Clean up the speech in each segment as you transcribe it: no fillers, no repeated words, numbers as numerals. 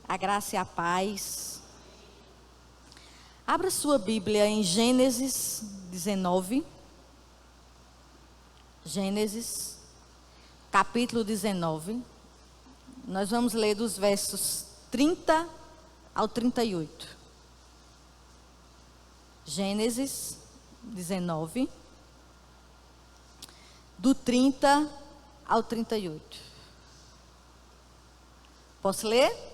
A graça e a paz. Abra sua Bíblia em Gênesis 19. Gênesis, capítulo 19. Nós vamos ler dos versos 30 ao 38. Gênesis 19, do 30 ao 38. Posso ler?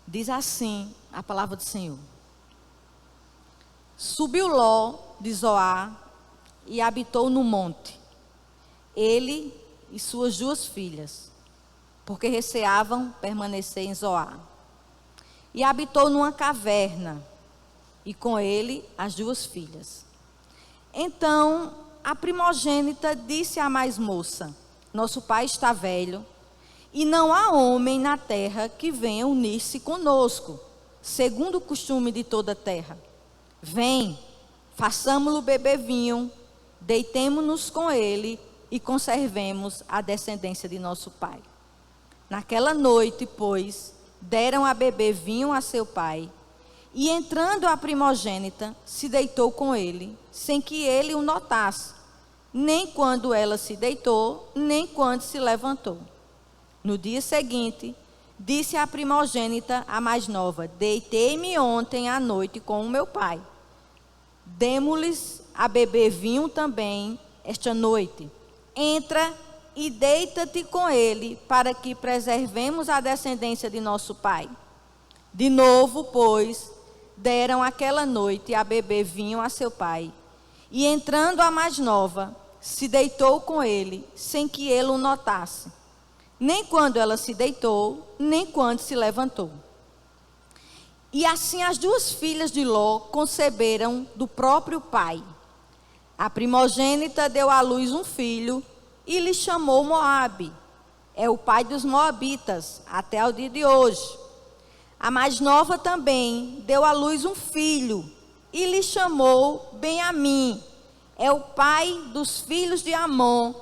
Diz assim a palavra do Senhor. Subiu Ló de Zoar e habitou no monte, ele e suas 2 filhas, porque receavam permanecer em Zoar. E habitou numa caverna, e com ele as 2 filhas. Então a primogênita disse à mais moça: nosso pai está velho, e não há homem na terra que venha unir-se conosco, segundo o costume de toda a terra. Vem, façamo-lo beber vinho, deitemo-nos com ele e conservemos a descendência de nosso pai. Naquela noite, pois, deram a beber vinho a seu pai, e entrando a primogênita, se deitou com ele, sem que ele o notasse, nem quando ela se deitou, nem quando se levantou. No dia seguinte, disse a primogênita, a mais nova: deitei-me ontem à noite com o meu pai. Demo-lhes a beber vinho também esta noite. Entra e deita-te com ele, para que preservemos a descendência de nosso pai. De novo, pois, deram aquela noite a beber vinho a seu pai. E entrando a mais nova, se deitou com ele, sem que ele o notasse, nem quando ela se deitou, nem quando se levantou. E assim as 2 filhas de Ló conceberam do próprio pai. A primogênita deu à luz um filho e lhe chamou Moabe. É o pai dos moabitas, até ao dia de hoje. A mais nova também deu à luz um filho e lhe chamou Benjamim. É o pai dos filhos de Amon,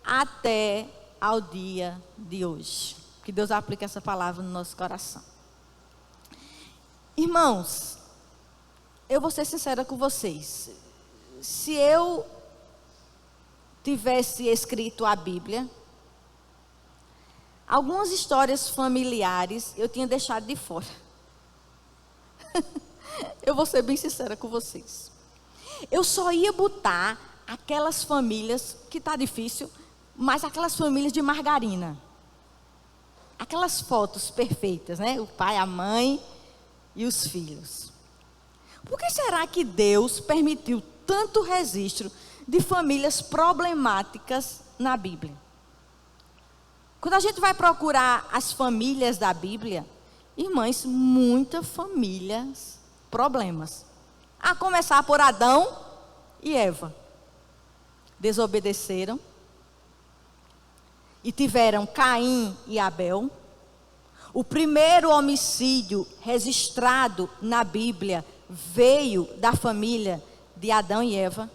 até ao dia de hoje. Que Deus aplique essa palavra no nosso coração. Irmãos, eu vou ser sincera com vocês. Se eu tivesse escrito a Bíblia, algumas histórias familiares eu tinha deixado de fora. Eu vou ser bem sincera com vocês. Eu só ia botar aquelas famílias, que está difícil, mas aquelas famílias de margarina. Aquelas fotos perfeitas, né? O pai, a mãe e os filhos. Por que será que Deus permitiu tanto registro de famílias problemáticas na Bíblia? Quando a gente vai procurar as famílias da Bíblia, irmãs, muitas famílias, problemas. A começar por Adão e Eva. Desobedeceram. E tiveram Caim e Abel. O primeiro homicídio registrado na Bíblia veio da família de Adão e Eva.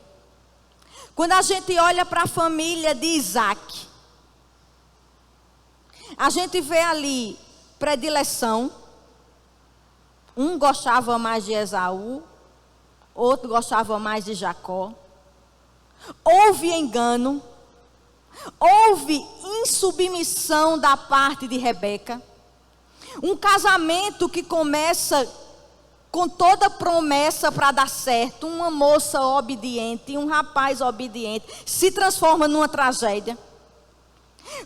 Quando a gente olha para a família de Isaac, a gente vê ali predileção. Um gostava mais de Esaú, outro gostava mais de Jacó. Houve engano. Houve insubmissão da parte de Rebeca. Um casamento que começa com toda promessa para dar certo. Uma moça obediente, um rapaz obediente, se transforma numa tragédia.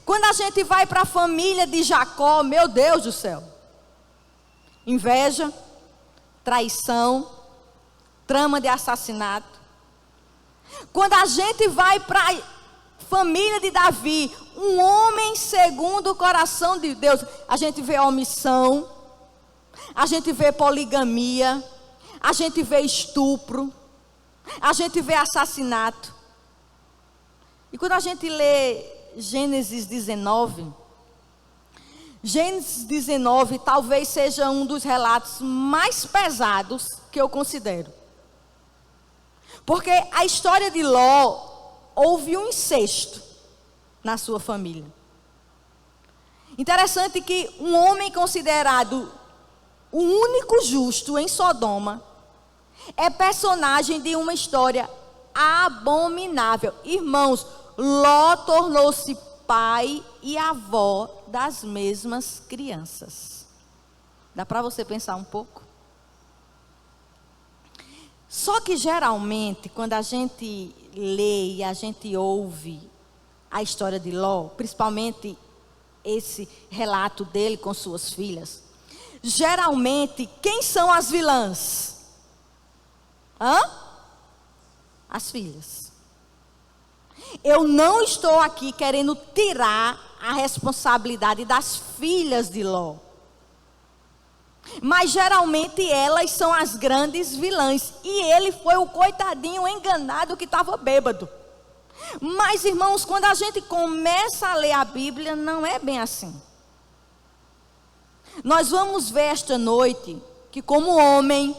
Quando a gente vai para a família de Jacó, meu Deus do céu. Inveja, traição, trama de assassinato. Quando a gente vai para a família de Davi, um homem segundo o coração de Deus, a gente vê omissão, a gente vê poligamia, a gente vê estupro, a gente vê assassinato. E quando a gente lê Gênesis 19, talvez seja um dos relatos mais pesados que eu considero. Porque a história de Ló, houve um incesto na sua família. Interessante que um homem considerado o único justo em Sodoma é personagem de uma história abominável. Irmãos, Ló tornou-se pai e avó das mesmas crianças. Dá para você pensar um pouco? Só que geralmente, quando a gente lê e a gente ouve a história de Ló, principalmente esse relato dele com suas filhas, geralmente, quem são as vilãs? As filhas. Eu não estou aqui querendo tirar a responsabilidade das filhas de Ló. Mas geralmente elas são as grandes vilãs. E ele foi o coitadinho enganado que estava bêbado. Mas, irmãos, quando a gente começa a ler a Bíblia, não é bem assim. Nós vamos ver esta noite que, como homem,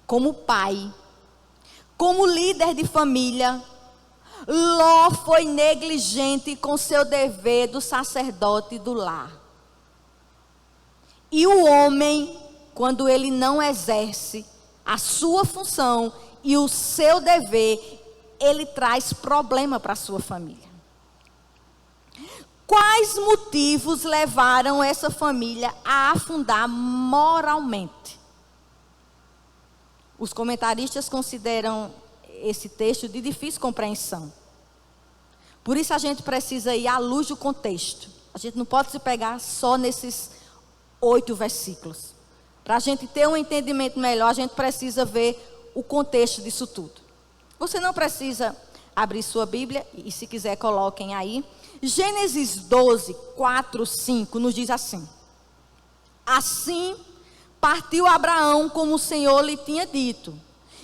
como pai, como líder de família, Ló foi negligente com seu dever do sacerdote do lar. E o homem, quando ele não exerce a sua função e o seu dever, ele traz problema para a sua família. Quais motivos levaram essa família a afundar moralmente? Os comentaristas consideram esse texto de difícil compreensão. Por isso a gente precisa ir à luz do contexto. A gente não pode se pegar só nesses 8 versículos. Para a gente ter um entendimento melhor, a gente precisa ver o contexto disso tudo. Você não precisa abrir sua Bíblia, e se quiser coloquem aí. Gênesis 12, 4, 5 nos diz assim: assim partiu Abraão como o Senhor lhe tinha dito,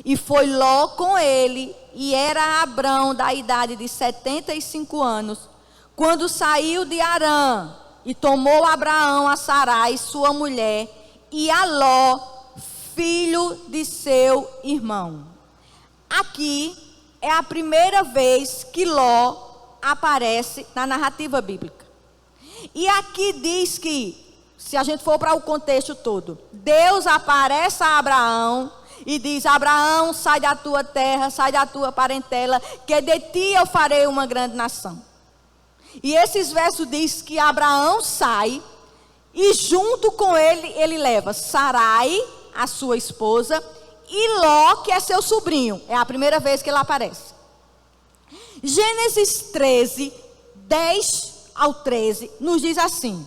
e foi Ló com ele, e era Abrão da idade de 75 anos, quando saiu de Harã, e tomou Abraão a Sarai, sua mulher, e a Ló, filho de seu irmão. Aqui é a primeira vez que Ló aparece na narrativa bíblica. E aqui diz que, se a gente for para o contexto todo, Deus aparece a Abraão e diz: Abraão, sai da tua terra, sai da tua parentela, que de ti eu farei uma grande nação. E esses versos diz que Abraão sai e junto com ele, ele leva Sarai, a sua esposa, e Ló, que é seu sobrinho. É a primeira vez que ele aparece. Gênesis 13, 10 ao 13, nos diz assim: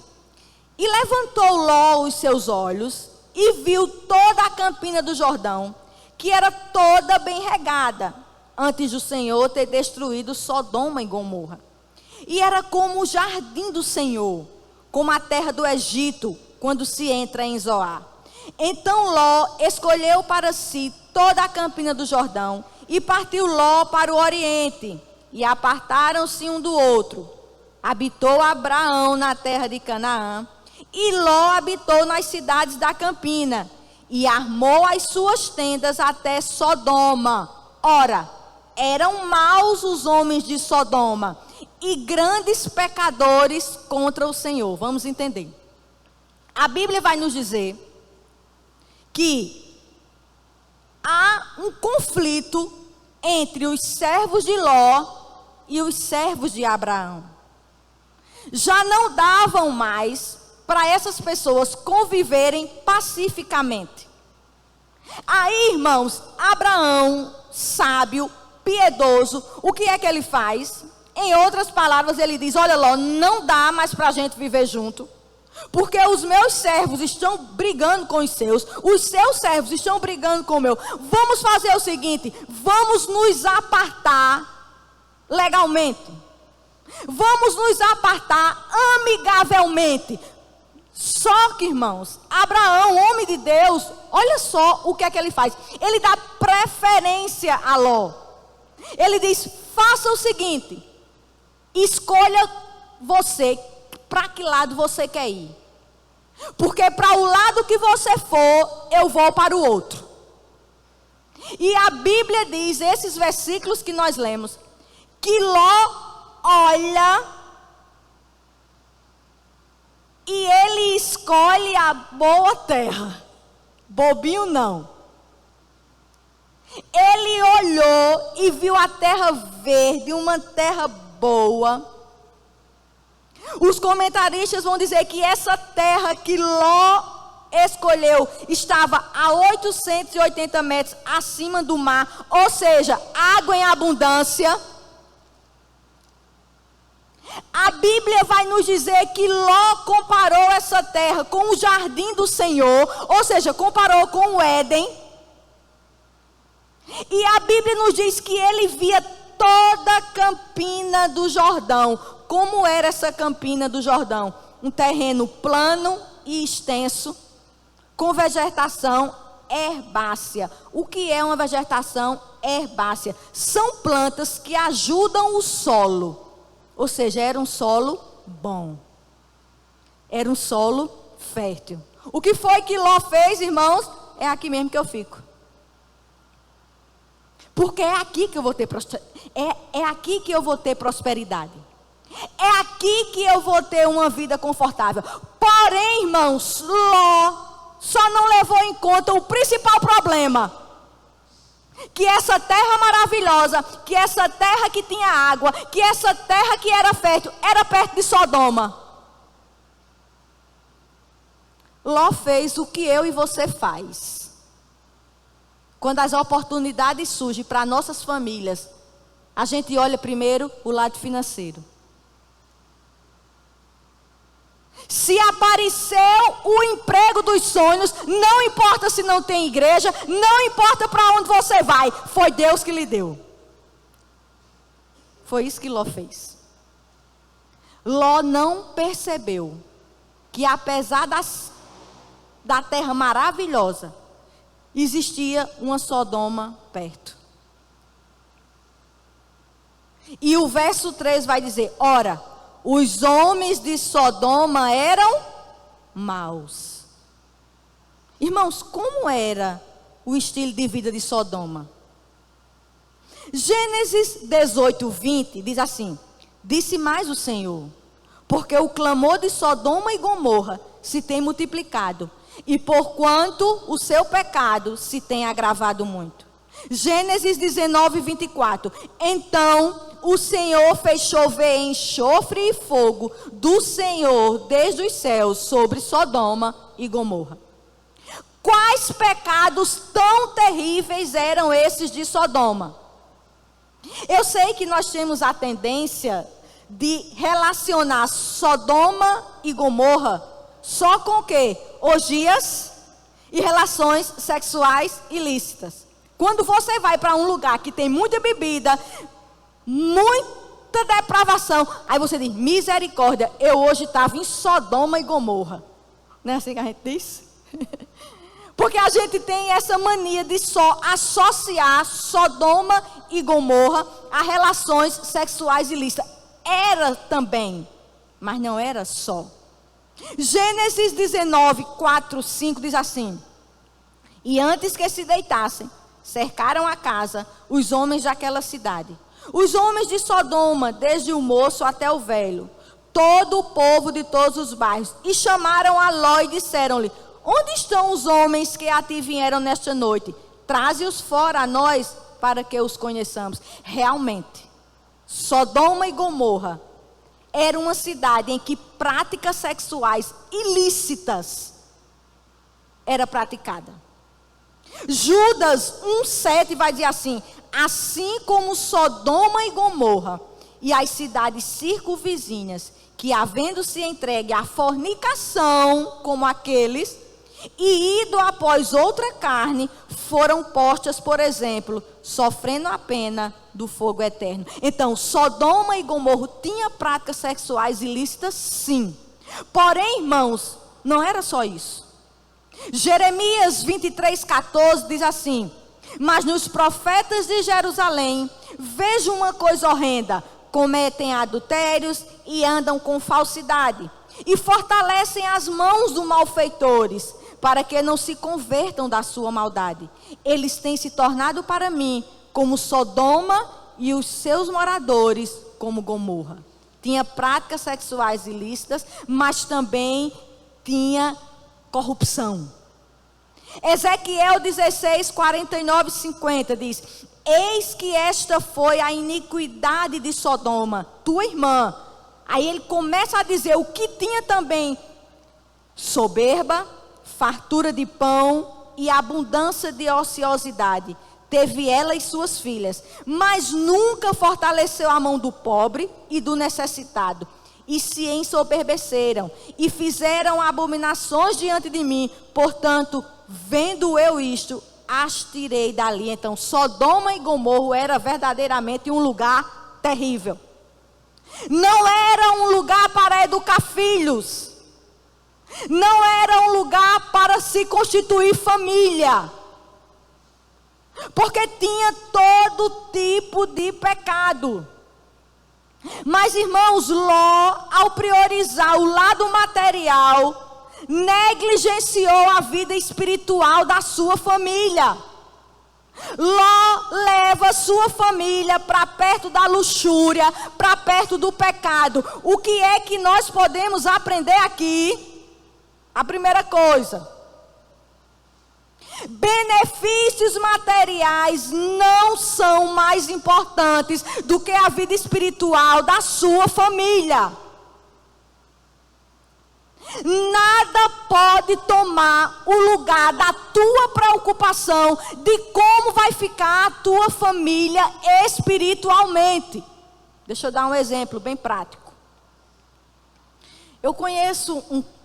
e levantou Ló os seus olhos e viu toda a campina do Jordão, que era toda bem regada, antes do Senhor ter destruído Sodoma e Gomorra. E era como o jardim do Senhor, como a terra do Egito, quando se entra em Zoar. Então Ló escolheu para si toda a campina do Jordão, e partiu Ló para o oriente, e apartaram-se um do outro. Habitou Abraão na terra de Canaã, e Ló habitou nas cidades da campina, e armou as suas tendas até Sodoma. Ora, eram maus os homens de Sodoma, e grandes pecadores contra o Senhor. Vamos entender. A Bíblia vai nos dizer que há um conflito entre os servos de Ló e os servos de Abraão. Já não davam mais para essas pessoas conviverem pacificamente. Aí, irmãos, Abraão, sábio, piedoso, o que é que ele faz? Em outras palavras, ele diz: olha, Ló, não dá mais para a gente viver junto, porque os meus servos estão brigando com os seus servos estão brigando com o meu. Vamos fazer o seguinte: vamos nos apartar legalmente, vamos nos apartar amigavelmente. Só que, irmãos, Abraão, homem de Deus, olha só o que é que ele faz. Ele dá preferência a Ló. Ele diz: faça o seguinte, escolha você, para que lado você quer ir. Porque para o lado que você for, eu vou para o outro. E a Bíblia diz, esses versículos que nós lemos, que Ló olha E ele escolhe a boa terra. Bobinho não. Ele olhou e viu a terra verde, uma terra boa. Os comentaristas vão dizer que essa terra que Ló escolheu estava a 880 metros acima do mar, ou seja, água em abundância. A Bíblia vai nos dizer que Ló comparou essa terra com o jardim do Senhor, ou seja, comparou com o Éden. E a Bíblia nos diz que ele via toda a campina do Jordão. Como era essa campina do Jordão? Um terreno plano e extenso, com vegetação herbácea. O que é uma vegetação herbácea? São plantas que ajudam o solo. Ou seja, era um solo bom. Era um solo fértil. O que foi que Ló fez, irmãos? É aqui mesmo que eu fico. Porque é aqui que eu vou ter é aqui que eu vou ter prosperidade. É aqui que eu vou ter uma vida confortável. Porém, irmãos, Ló só não levou em conta o principal problema. Que essa terra maravilhosa, que essa terra que tinha água, que essa terra que era fértil, era perto de Sodoma. Ló fez o que eu e você faz. Quando as oportunidades surgem para nossas famílias, a gente olha primeiro o lado financeiro. Se apareceu o emprego dos sonhos, não importa se não tem igreja, não importa para onde você vai, foi Deus que lhe deu. Foi isso que Ló fez. Ló não percebeu que apesar da terra maravilhosa, existia uma Sodoma perto. E o verso 3 vai dizer: ora, os homens de Sodoma eram maus. Irmãos, como era o estilo de vida de Sodoma? Gênesis 18, 20 diz assim: disse mais o Senhor, porque o clamor de Sodoma e Gomorra se tem multiplicado, e porquanto o seu pecado se tem agravado muito. Gênesis 19, 24. Então o Senhor fez chover enxofre e fogo do Senhor desde os céus sobre Sodoma e Gomorra. Quais pecados tão terríveis eram esses de Sodoma? Eu sei que nós temos a tendência de relacionar Sodoma e Gomorra só com o quê? Orgias e relações sexuais ilícitas. Quando você vai para um lugar que tem muita bebida, muita depravação, aí você diz: misericórdia, eu hoje estava em Sodoma e Gomorra. Não é assim que a gente diz? Porque a gente tem essa mania de só associar Sodoma e Gomorra a relações sexuais ilícitas. Era também, mas não era só. Gênesis 19, 4, 5 diz assim: e antes que se deitassem, cercaram a casa os homens daquela cidade. Os homens de Sodoma, desde o moço até o velho, todo o povo de todos os bairros, e chamaram a Ló e disseram-lhe: onde estão os homens que a ti vieram nesta noite? Traze-os fora a nós, para que os conheçamos. Realmente, Sodoma e Gomorra era uma cidade em que práticas sexuais ilícitas era praticada. Judas 1,7 vai dizer assim: assim como Sodoma e Gomorra e as cidades circunvizinhas, que havendo-se entregue à fornicação como aqueles, e ido após outra carne, foram postas, por exemplo, sofrendo a pena do fogo eterno. Então, Sodoma e Gomorra tinham práticas sexuais ilícitas, sim. Porém, irmãos, não era só isso. Jeremias 23, 14 diz assim: mas nos profetas de Jerusalém vejo uma coisa horrenda: cometem adultérios e andam com falsidade, e fortalecem as mãos dos malfeitores, para que não se convertam da sua maldade. Eles têm se tornado para mim como Sodoma, e os seus moradores como Gomorra. tinha práticas sexuais ilícitas, mas também tinha corrupção. Ezequiel 16, 49 e 50 diz: eis que esta foi a iniquidade de Sodoma, tua irmã. Aí ele começa a dizer o que tinha também: soberba, fartura de pão e abundância de ociosidade. Teve ela e suas filhas, mas nunca fortaleceu a mão do pobre e do necessitado. E se ensoberbeceram e fizeram abominações diante de mim. Portanto, vendo eu isto, as tirei dali. Então, Sodoma e Gomorra era verdadeiramente um lugar terrível. Não era um lugar para educar filhos. Não era um lugar para se constituir família. Porque tinha todo tipo de pecado. Mas, irmãos, Ló, ao priorizar o lado material, negligenciou a vida espiritual da sua família. Ló leva sua família para perto da luxúria, para perto do pecado. O que é que nós podemos aprender aqui? A primeira coisa: benefícios materiais não são mais importantes do que a vida espiritual da sua família. Nada pode tomar o lugar da tua preocupação de como vai ficar a tua família espiritualmente. Deixa eu dar um exemplo bem prático. Eu conheço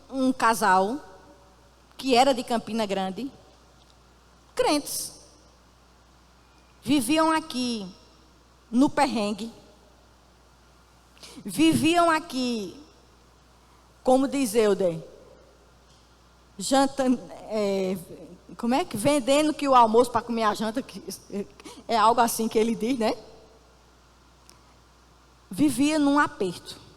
um casal que era de Campina Grande, crentes, viviam aqui no perrengue, viviam aqui, como diz Euder, janta, como é que vendendo que o almoço para comer a janta, é algo assim que ele diz, né? Vivia num aperto.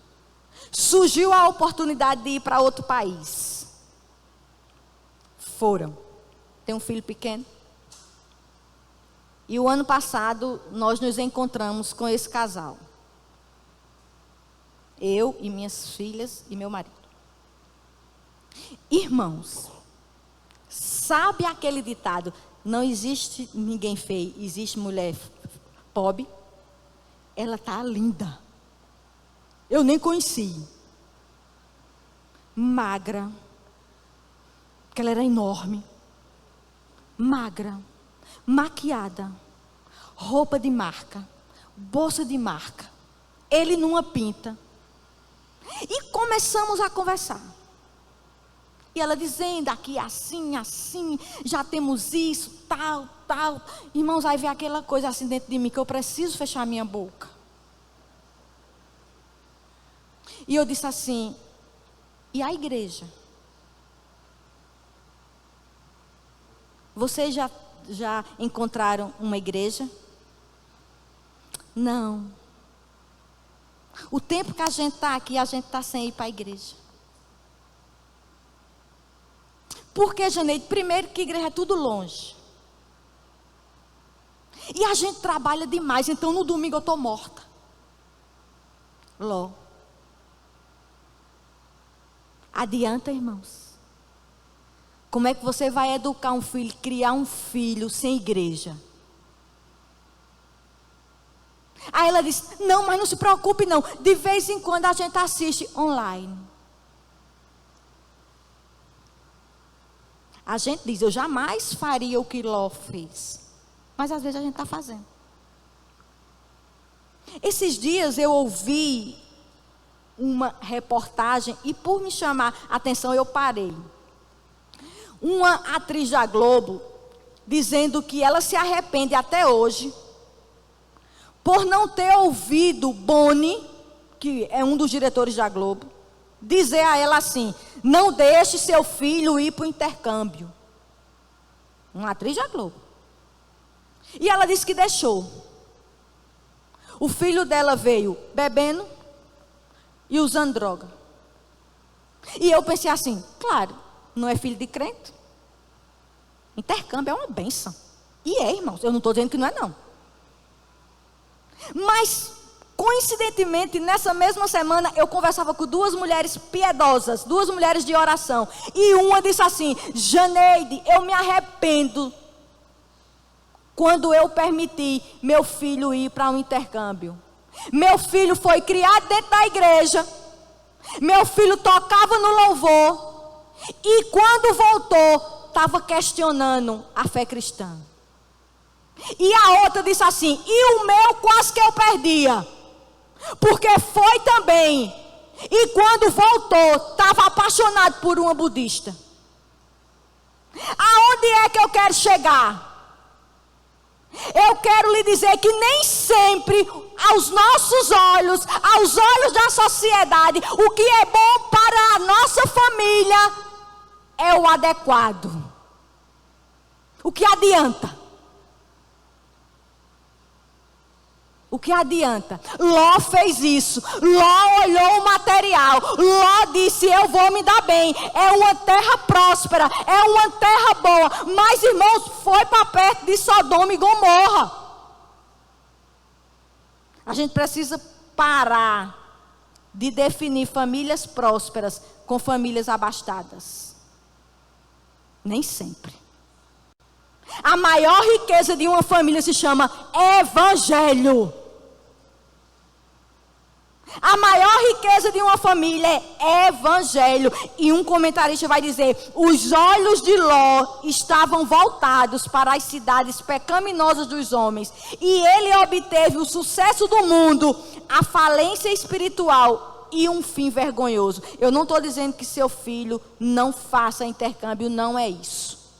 Surgiu a oportunidade de ir para outro país. Foram. Tem um filho pequeno. E o ano passado nós nos encontramos com esse casal. Eu e minhas filhas e meu marido. Irmãos, sabe aquele ditado: não existe ninguém feio, existe mulher pobre? Ela tá linda. Eu nem conheci. Magra. Porque ela era enorme. Magra. Maquiada. Roupa de marca. Bolsa de marca. Ele numa pinta. E começamos a conversar. E ela dizendo: aqui assim, assim, já temos isso, tal, tal. Irmãos, aí vem aquela coisa assim dentro de mim, que eu preciso fechar minha boca. E eu disse assim: e a igreja? Vocês já encontraram uma igreja? Não. O tempo que a gente está aqui, a gente está sem ir para a igreja. Por que, Janeide? Primeiro que a igreja é tudo longe. E a gente trabalha demais, então no domingo eu estou morta. Ló. Adianta, irmãos? Como é que você vai educar um filho, criar um filho sem igreja? Aí ela disse: não, mas não se preocupe não. De vez em quando a gente assiste online. A gente diz: eu jamais faria o que Ló fez. Mas às vezes a gente está fazendo. Esses dias eu ouvi uma reportagem e por me chamar a atenção eu parei. Uma atriz da Globo dizendo que ela se arrepende até hoje por não ter ouvido Boni, que é um dos diretores da Globo, dizer a ela assim: não deixe seu filho ir para o intercâmbio. Uma atriz da Globo. E ela disse que deixou. O filho dela veio bebendo e usando droga. E eu pensei assim: claro, não é filho de crente. Intercâmbio é uma bênção. E é, irmãos, eu não estou dizendo que não é não. Mas coincidentemente, nessa mesma semana, eu conversava com duas mulheres piedosas, duas mulheres de oração. E uma disse assim: Janeide, eu me arrependo quando eu permiti meu filho ir para um intercâmbio. Meu filho foi criado dentro da igreja. Meu filho tocava no louvor. E quando voltou, estava questionando a fé cristã. E a outra disse assim: e o meu quase que eu perdia. Porque foi também. E quando voltou, estava apaixonado por uma budista. Aonde é que eu quero chegar? Eu quero lhe dizer que nem sempre, aos nossos olhos, aos olhos da sociedade, o que é bom para a nossa família é o adequado. O que adianta? O que adianta? Ló fez isso. Ló olhou o material. Ló disse: eu vou me dar bem. É uma terra próspera. É uma terra boa. Mas, irmãos, foi para perto de Sodoma e Gomorra. A gente precisa parar de definir famílias prósperas com famílias abastadas. Nem sempre. A maior riqueza de uma família se chama evangelho. A maior riqueza de uma família é evangelho. E um comentarista vai dizer: os olhos de Ló estavam voltados para as cidades pecaminosas dos homens. E ele obteve o sucesso do mundo, a falência espiritual e um fim vergonhoso. Eu não estou dizendo que seu filho não faça intercâmbio, não é isso.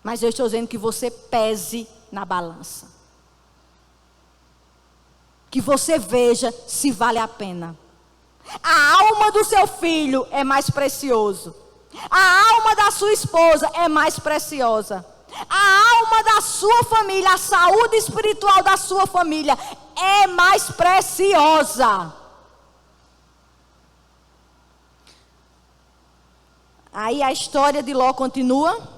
Mas eu estou dizendo que você pese na balança. Que você veja se vale a pena. A alma do seu filho é mais precioso. A alma da sua esposa é mais preciosa. A alma da sua família, a saúde espiritual da sua família é mais preciosa. Aí a história de Ló continua.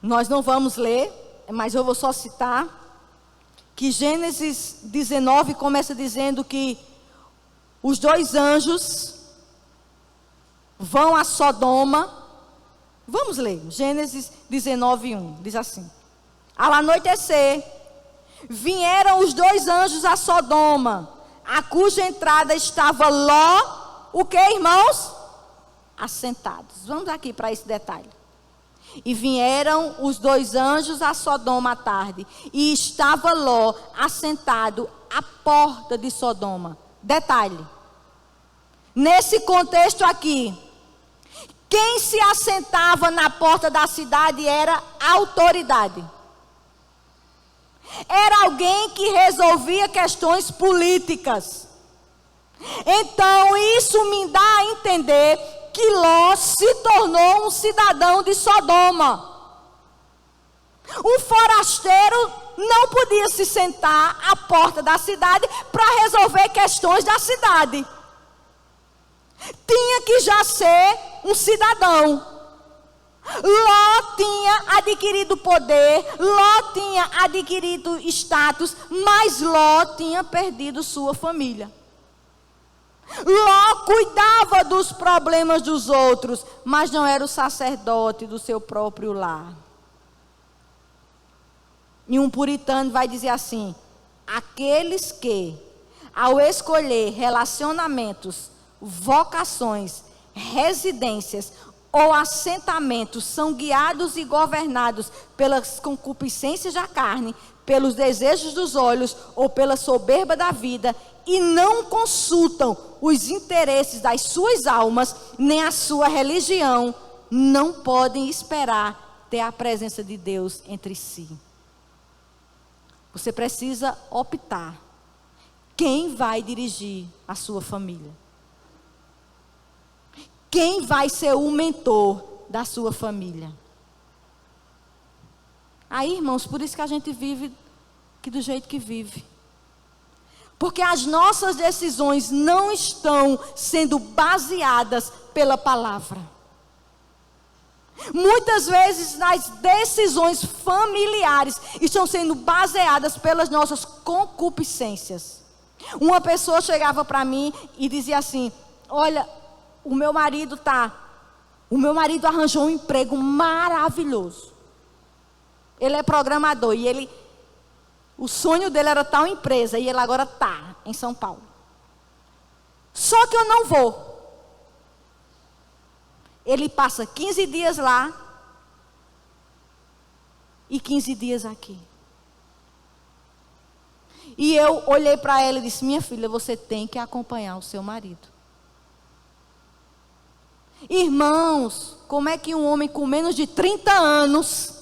Nós não vamos ler, mas eu vou só citar que Gênesis 19 começa dizendo que os dois anjos vão a Sodoma. Vamos ler, Gênesis 19, 1, diz assim: ao anoitecer, vieram os dois anjos a Sodoma, a cuja entrada estava Ló, o que, irmãos? Assentados. Vamos aqui para esse detalhe. E vieram os dois anjos a Sodoma à tarde, e estava Ló assentado à porta de Sodoma. Detalhe, nesse contexto aqui, quem se assentava na porta da cidade era autoridade. Era alguém que resolvia questões políticas. Então isso me dá a entender que Ló se tornou um cidadão de Sodoma. Um forasteiro não podia se sentar à porta da cidade para resolver questões da cidade. Tinha que já ser um cidadão. Ló tinha adquirido poder, Ló tinha adquirido status, mas Ló tinha perdido sua família. Ló cuidava dos problemas dos outros, mas não era o sacerdote do seu próprio lar. E um puritano vai dizer assim: aqueles que, ao escolher relacionamentos, vocações, residências ou assentamentos, são guiados e governados pelas concupiscências da carne, pelos desejos dos olhos ou pela soberba da vida, e não consultam os interesses das suas almas, nem a sua religião, não podem esperar ter a presença de Deus entre si. Você precisa optar quem vai dirigir a sua família. Quem vai ser o mentor da sua família. Aí, irmãos, por isso que a gente vive que do jeito que vive. Porque as nossas decisões não estão sendo baseadas pela palavra. Muitas vezes as decisões familiares estão sendo baseadas pelas nossas concupiscências. Uma pessoa chegava para mim e dizia assim: olha, o meu marido arranjou um emprego maravilhoso. Ele é programador e o sonho dele era tal empresa e ele agora está em São Paulo. Só que eu não vou. Ele passa 15 dias lá e 15 dias aqui. E eu olhei para ela e disse: minha filha, você tem que acompanhar o seu marido. Irmãos, como é que um homem com menos de 30 anos,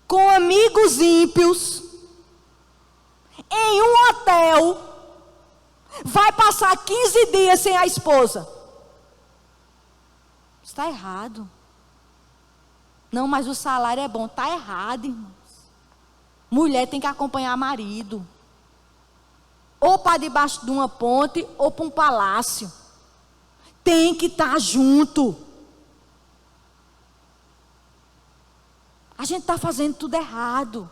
com amigos ímpios, em um hotel, vai passar 15 dias sem a esposa? Está errado. Não, mas o salário é bom. Está errado, irmãos. Mulher tem que acompanhar marido. Ou para debaixo de uma ponte, ou para um palácio. Tem que estar junto. A gente está fazendo tudo errado.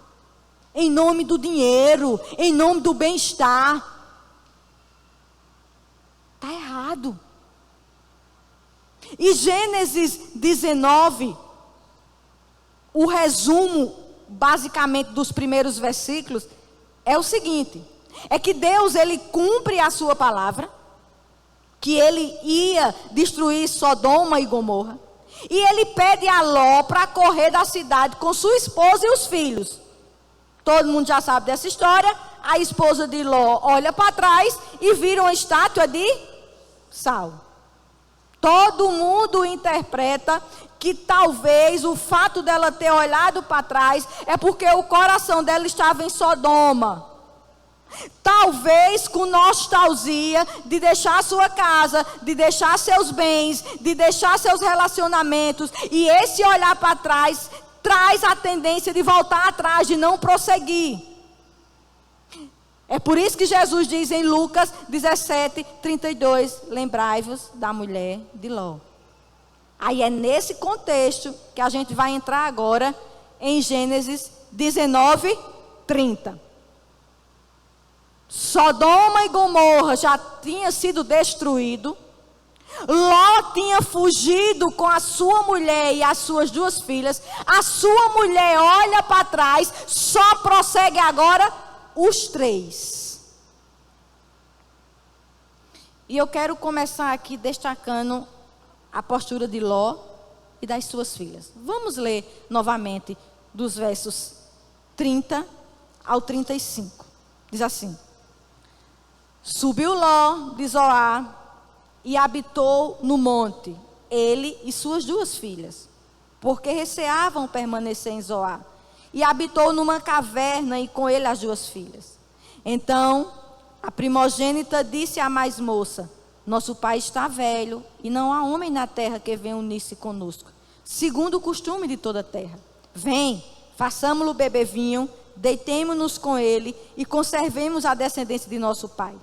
Em nome do dinheiro, em nome do bem-estar. Está errado. E Gênesis 19, o resumo basicamente dos primeiros versículos é o seguinte: é que Deus, ele cumpre a sua palavra, que ele ia destruir Sodoma e Gomorra, e ele pede a Ló para correr da cidade com sua esposa e os filhos. Todo mundo já sabe dessa história. A esposa de Ló olha para trás e vira uma estátua de sal. Todo mundo interpreta que talvez o fato dela ter olhado para trás é porque o coração dela estava em Sodoma. Talvez com nostalgia de deixar sua casa, de deixar seus bens, de deixar seus relacionamentos. E esse olhar para trás traz a tendência de voltar atrás, de não prosseguir. É por isso que Jesus diz em Lucas 17:32, lembrai-vos da mulher de Ló. Aí é nesse contexto que a gente vai entrar agora em Gênesis 19:30. Sodoma e Gomorra já tinha sido destruído. Ló tinha fugido com a sua mulher e as suas 2 filhas. A sua mulher olha para trás, só prossegue agora os 3. E eu quero começar aqui destacando a postura de Ló e das suas filhas. Vamos ler novamente dos versos 30 ao 35. Diz assim: subiu Ló de Zoar e habitou no monte, ele e suas 2 filhas, porque receavam permanecer em Zoar. E habitou numa caverna e com ele as 2 filhas. Então a primogênita disse à mais moça: nosso pai está velho e não há homem na terra que venha unir-se conosco, segundo o costume de toda a terra. Vem, façamo-lo beber vinho, deitemo-nos com ele e conservemos a descendência de nosso pai.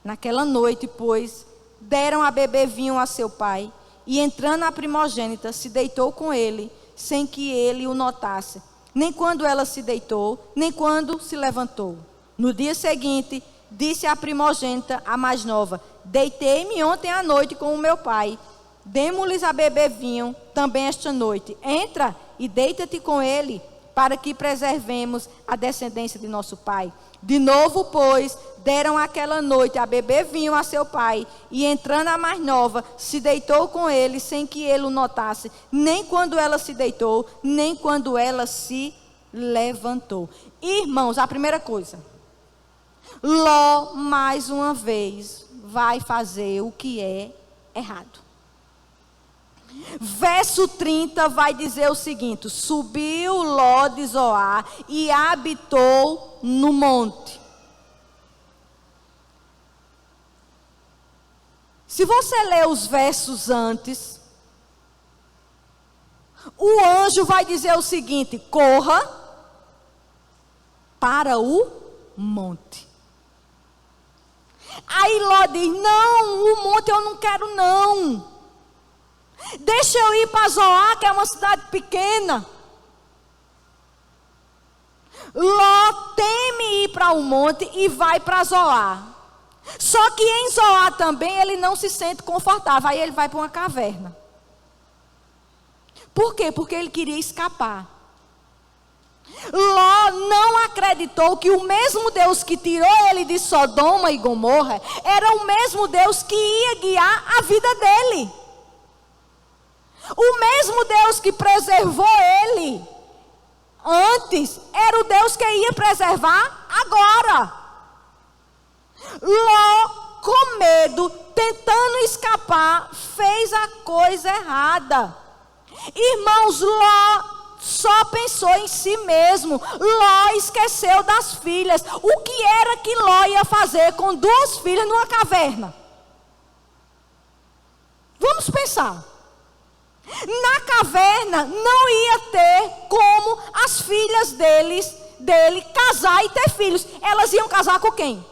Naquela noite, pois, deram a beber vinho a seu pai, e entrando a primogênita, se deitou com ele, sem que ele o notasse, nem quando ela se deitou, nem quando se levantou. No dia seguinte, disse a primogênita, a mais nova: deitei-me ontem à noite com o meu pai, demo-lhes a beber vinho também esta noite. Entra e deita-te com ele, para que preservemos a descendência de nosso pai. De novo, pois, deram aquela noite a beber vinho a seu pai, e entrando a mais nova, se deitou com ele, sem que ele o notasse, nem quando ela se deitou, nem quando ela se levantou. Irmãos, a primeira coisa, Ló, mais uma vez, vai fazer o que é errado. Verso 30 vai dizer o seguinte: subiu Ló de Zoar e habitou no monte. Se você ler os versos antes, o anjo vai dizer o seguinte: corra para o monte. Aí Ló diz: não, o monte eu não quero não. Deixa eu ir para Zoar, que é uma cidade pequena. Ló teme ir para o monte e vai para Zoar. Só que em Zoar também ele não se sente confortável. Aí ele vai para uma caverna. Por quê? Porque ele queria escapar. Ló não acreditou que o mesmo Deus que tirou ele de Sodoma e Gomorra era o mesmo Deus que ia guiar a vida dele. O mesmo Deus que preservou ele antes era o Deus que ia preservar agora. Ló, com medo, tentando escapar, fez a coisa errada. Irmãos, Ló só pensou em si mesmo. Ló esqueceu das filhas. O que era que Ló ia fazer com 2 filhas numa caverna? Vamos pensar. Na caverna não ia ter como as filhas dele casar e ter filhos. Elas iam casar com quem?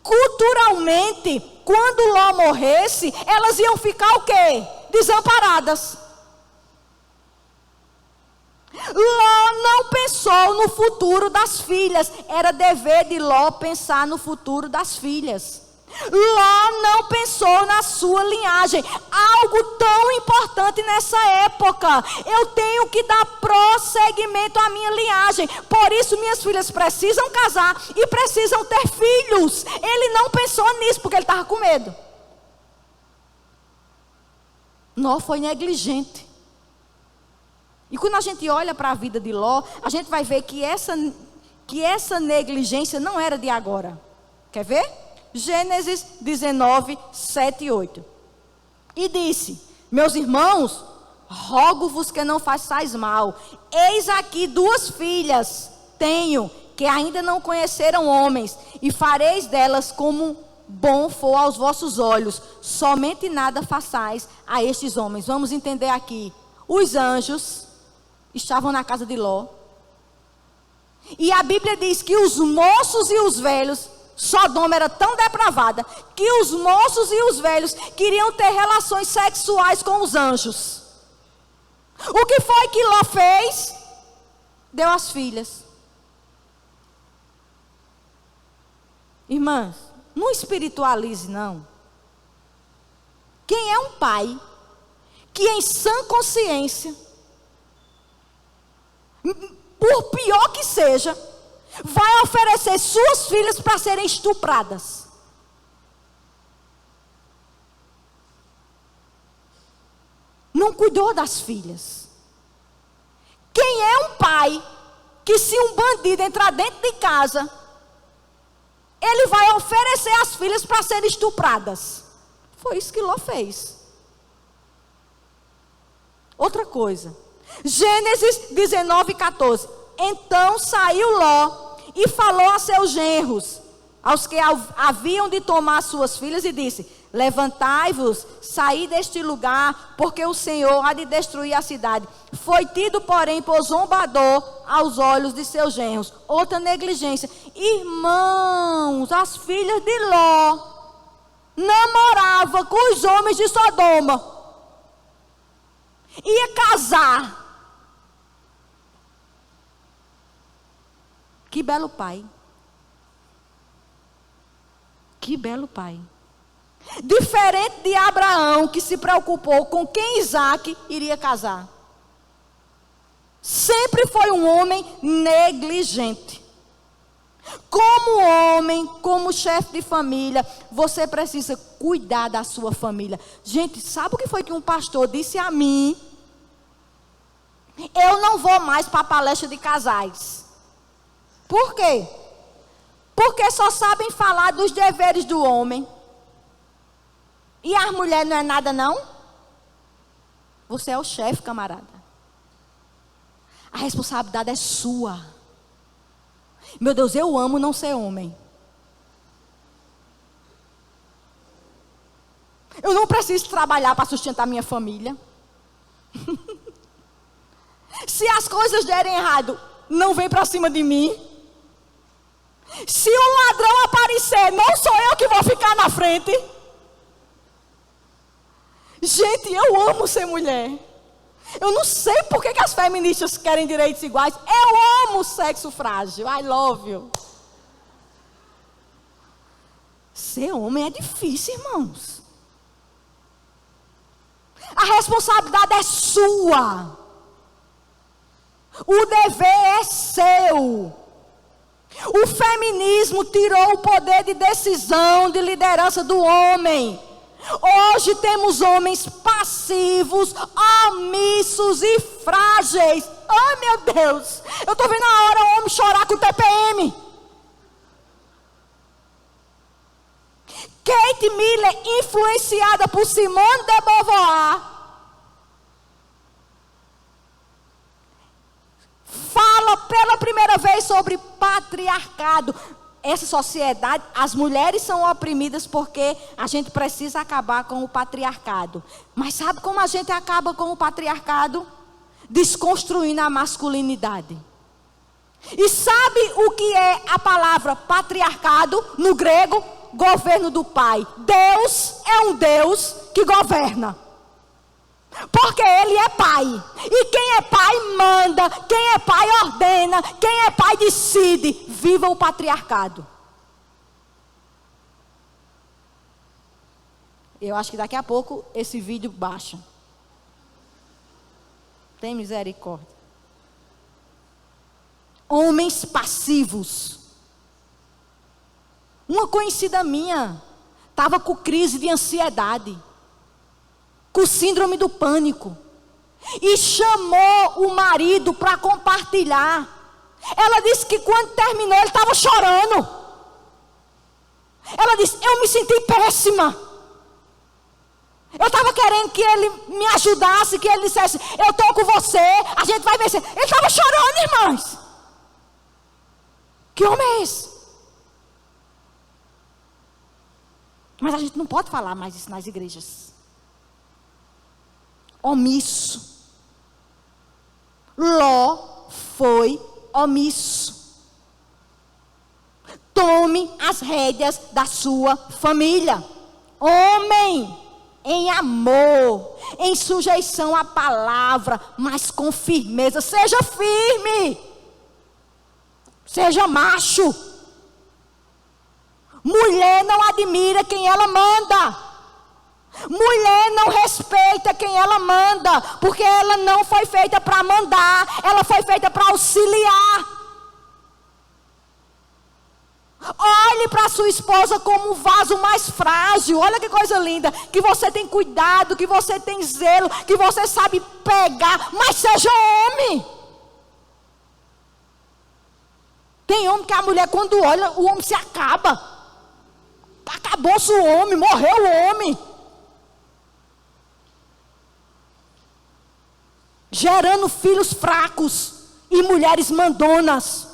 Culturalmente, quando Ló morresse, elas iam ficar o quê? Desamparadas. Ló não pensou no futuro das filhas. Era dever de Ló pensar no futuro das filhas. Ló não pensou na sua linhagem. Algo tão importante nessa época. Eu tenho que dar prosseguimento à minha linhagem. Por isso minhas filhas precisam casar e precisam ter filhos. Ele não pensou nisso porque ele estava com medo. Ló foi negligente. E quando a gente olha para a vida de Ló, a gente vai ver que essa negligência não era de agora. Quer ver? Gênesis 19, 7 e 8. E disse: meus irmãos, rogo-vos que não façais mal. Eis aqui 2 filhas tenho, que ainda não conheceram homens, e fareis delas como bom for aos vossos olhos. Somente nada façais a estes homens. Vamos entender aqui. Os anjos estavam na casa de Ló. E a Bíblia diz que os moços e os velhos, Sodoma era tão depravada que os moços e os velhos queriam ter relações sexuais com os anjos. O que foi que Ló fez? Deu as filhas. Irmãs, não espiritualize não. Quem é um pai que em sã consciência, por pior que seja, vai oferecer suas filhas para serem estupradas? Não cuidou das filhas. Quem é um pai que, se um bandido entrar dentro de casa, ele vai oferecer as filhas para serem estupradas? Foi isso que Ló fez. Outra coisa, Gênesis 19, 14. Então saiu Ló e falou a seus genros, aos que haviam de tomar suas filhas, e disse: levantai-vos, saí deste lugar, porque o Senhor há de destruir a cidade. Foi tido, porém, por zombador aos olhos de seus genros. Outra negligência. Irmãos, as filhas de Ló namoravam com os homens de Sodoma. Ia casar. Que belo pai. Que belo pai. Diferente de Abraão, que se preocupou com quem Isaac iria casar. Sempre foi um homem negligente. Como homem, como chefe de família, você precisa cuidar da sua família. Gente, sabe o que foi que um pastor disse a mim? Eu não vou mais para a palestra de casais. Por quê? Porque só sabem falar dos deveres do homem. E as mulheres não é nada não? Você é o chefe, camarada. A responsabilidade é sua. Meu Deus, eu amo não ser homem. Eu não preciso trabalhar para sustentar minha família. Se as coisas derem errado, não vem para cima de mim. Se o ladrão aparecer, não sou eu que vou ficar na frente. Gente, eu amo ser mulher. Eu não sei por que as feministas querem direitos iguais. Eu amo o sexo frágil. I love you. Ser homem é difícil, irmãos. A responsabilidade é sua. O dever é seu. O feminismo tirou o poder de decisão, de liderança do homem. Hoje temos homens passivos, omissos e frágeis. Ai, meu Deus, eu estou vendo a hora o homem chorar com o TPM. Kate Miller, influenciada por Simone de Beauvoir, fala pela primeira vez sobre patriarcado. Essa sociedade, as mulheres são oprimidas porque a gente precisa acabar com o patriarcado. Mas sabe como a gente acaba com o patriarcado? Desconstruindo a masculinidade. E sabe o que é a palavra patriarcado no grego? Governo do pai. Deus é um Deus que governa. Porque Ele é pai. E quem é pai manda. Quem é pai ordena. Quem é pai decide. Viva o patriarcado. Eu acho que daqui a pouco esse vídeo baixa. Tem misericórdia. Homens passivos. Uma conhecida minha estava com crise de ansiedade, com síndrome do pânico, e chamou o marido para compartilhar. Ela disse que quando terminou ele estava chorando. Ela disse: eu me senti péssima. Eu estava querendo que ele me ajudasse, que ele dissesse: eu estou com você, a gente vai vencer. Ele estava chorando, irmãos. Que homem é esse? Mas a gente não pode falar mais isso nas igrejas. Omisso. Ló foi omisso. Tome as rédeas da sua família. Homem, em amor, em sujeição à palavra, mas com firmeza. Seja firme. Seja macho. Mulher não admira quem ela manda. Mulher não respeita quem ela manda. Porque ela não foi feita para mandar. Ela foi feita para auxiliar. Olhe para sua esposa como um vaso mais frágil. Olha que coisa linda. Que você tem cuidado, que você tem zelo, que você sabe pegar. Mas seja homem. Tem homem que a mulher, quando olha, o homem se acaba. Acabou-se o homem, morreu o homem. Gerando filhos fracos e mulheres mandonas.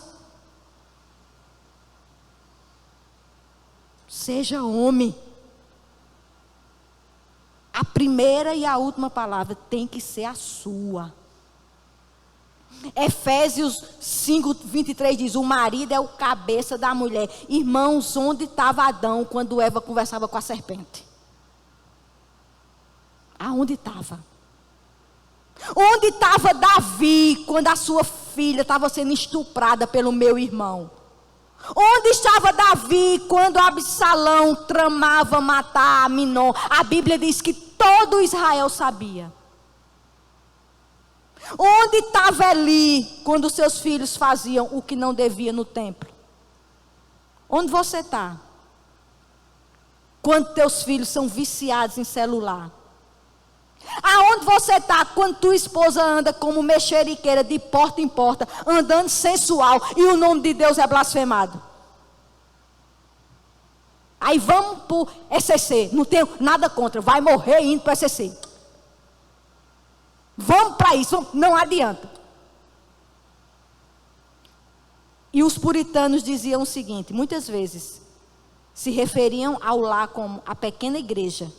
Seja homem. A primeira e a última palavra tem que ser a sua. Efésios 5:23 diz: o marido é o cabeça da mulher. Irmãos, onde estava Adão quando Eva conversava com a serpente? Aonde estava? Onde estava Davi quando a sua filha estava sendo estuprada pelo meu irmão? Onde estava Davi quando Absalão tramava matar Aminon? A Bíblia diz que todo Israel sabia. Onde estava Eli quando seus filhos faziam o que não devia no templo? Onde você está? Quando teus filhos são viciados em celular? Aonde você está quando tua esposa anda como mexeriqueira de porta em porta, andando sensual e o nome de Deus é blasfemado? Aí vamos para o ECC, não tenho nada contra, vai morrer indo para o ECC. Vamos para isso, não adianta. E os puritanos diziam o seguinte, muitas vezes, se referiam ao lar como a pequena igreja,